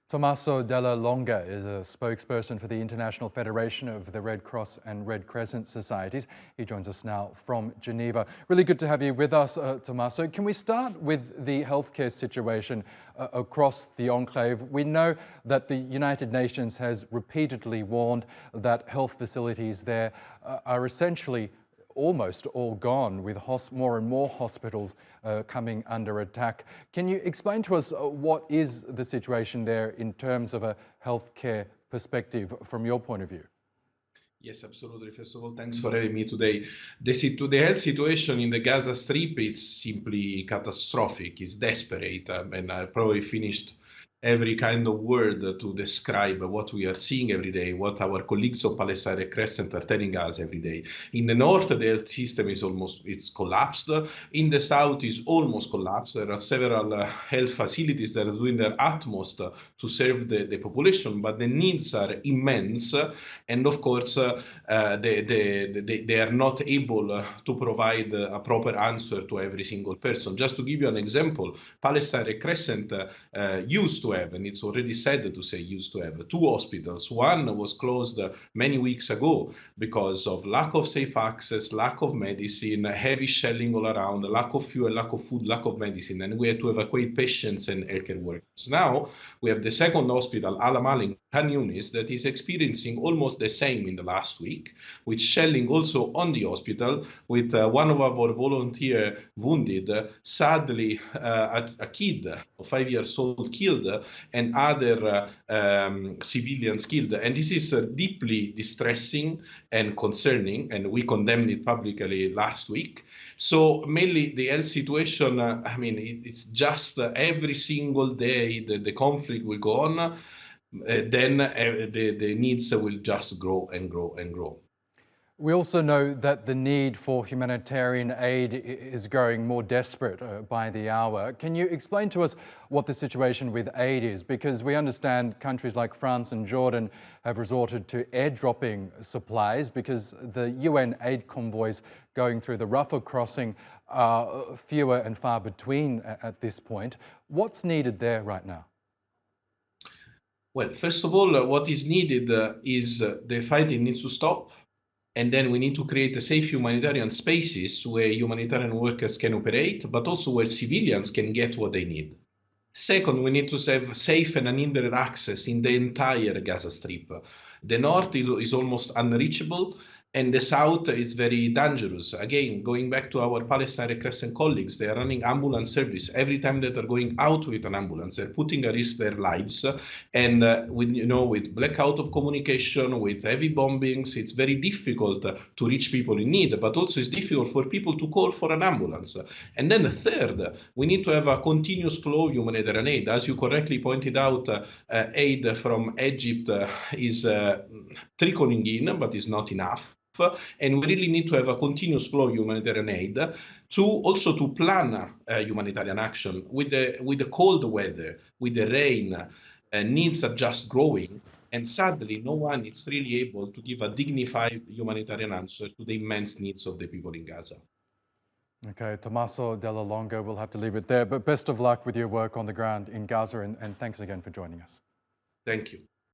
Tommaso Dela Longa is a spokesperson for the International Federation of the Red Cross and Red Crescent Societies. He joins us now from Geneva. Really good to have you with us, Tommaso. Can we start with the healthcare situation across the enclave? We know that the United Nations has repeatedly warned that health facilities there are essentially almost all gone, with more and more hospitals coming under attack. Can you explain to us what is the situation there in terms of a healthcare perspective from your point of view? Yes, absolutely. First of all, thanks for having me today. The health situation in the Gaza Strip is simply catastrophic. It's desperate, and I probably finished every kind of word to describe what we are seeing every day, what our colleagues of Palestine Crescent are telling us every day. In the north, the health system it's collapsed. In the south, is almost collapsed. There are several health facilities that are doing their utmost to serve the population, but the needs are immense, and of course, they are not able to provide a proper answer to every single person. Just to give you an example, Palestine Crescent used to have, and it's already sad to say used to have, two hospitals. One was closed many weeks ago because of lack of safe access, lack of medicine, heavy shelling all around, lack of fuel, lack of food, lack of medicine, and we had to evacuate patients and healthcare workers. Now we have the second hospital, Al-aqsa in Khan Yunis, that is experiencing almost the same in the last week, with shelling also on the hospital, with one of our volunteers wounded, sadly a kid of 5 years old killed, and other civilians killed. And this is deeply distressing and concerning, and we condemned it publicly last week. So mainly the health situation, it's just every single day the conflict will go on, then the needs will just grow and grow and grow. We also know that the need for humanitarian aid is growing more desperate by the hour. Can you explain to us what the situation with aid is? Because we understand countries like France and Jordan have resorted to airdropping supplies because the UN aid convoys going through the Rafah crossing are fewer and far between at this point. What's needed there right now? Well, first of all, what is needed is the fighting needs to stop. And then we need to create a safe humanitarian spaces where humanitarian workers can operate, but also where civilians can get what they need. Second, we need to have safe and unhindered access in the entire Gaza Strip. The north is almost unreachable, and the south is very dangerous. Again, going back to our Palestine Crescent colleagues, they are running ambulance service. Every time that they're going out with an ambulance, they're putting at risk their lives. And with blackout of communication, with heavy bombings, it's very difficult to reach people in need, but also it's difficult for people to call for an ambulance. And then the third, we need to have a continuous flow of humanitarian aid. As you correctly pointed out, aid from Egypt is trickling in, but is not enough. And we really need to have a continuous flow of humanitarian aid to plan humanitarian action. With the cold weather, with the rain, needs are just growing, and sadly no one is really able to give a dignified humanitarian answer to the immense needs of the people in Gaza. Okay, Tommaso Dela Longa, we'll have to leave it there, but best of luck with your work on the ground in Gaza, and thanks again for joining us. Thank you.